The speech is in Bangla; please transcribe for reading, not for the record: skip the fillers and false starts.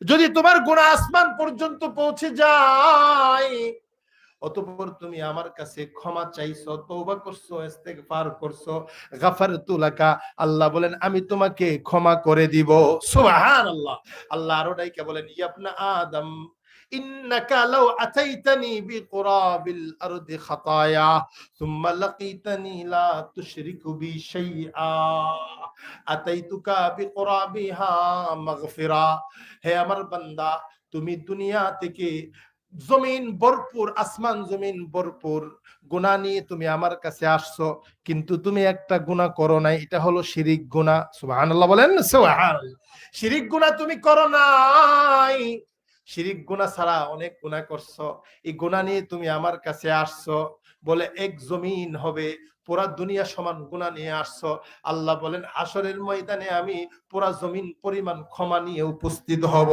যদি তোমার গুনাহ আসমান পর্যন্ত পৌঁছে যায়, অতঃপর তুমি আমার কাছে ক্ষমা চাইছো, তওবা করছো, ইস্তেগফার করছো, গাফারতু লাকা, আল্লাহ বলেন আমি তোমাকে ক্ষমা করে দিব। সুবহানাল্লাহ। আল্লাহ আরো ডাইকা বলেন, ইয়া আদম ইন্নাকা লাউ আতাইতানি বিকুরাবিল আরদি খাতায়া সুম্মা লাকিতানি লা তুশরিকু বি শাইআ আতাইতুকা বিকুরাবিহা মাগফিরা। হে আমার বান্দা, তুমি দুনিয়া থেকে জমিন ভরপুর, আসমান জমিন ভরপুর গুনাহ নিয়ে তুমি আমার কাছে আসছো, কিন্তু তুমি একটা গুনাহ করো নাই, এটা হলো শিরিক গুনাহ। সুবহানাল্লাহ বলেন। সুবহানাল্লাহ। শিরিক গুনাহ তুমি করো নাই। শিরিক গুনাহ ছাড়া অনেক গুনাহ করছো, এই গুনাহ নিয়ে তুমি আমার কাছে আসছো বলে এক জমিন হবে, পুরা দুনিয়া সমান গুনাহ নিয়ে আসছো। আল্লাহ বলেন হাসরের ময়দানে আমি পুরা জমিন পরিমাণ ক্ষমা নিয়ে উপস্থিত হব।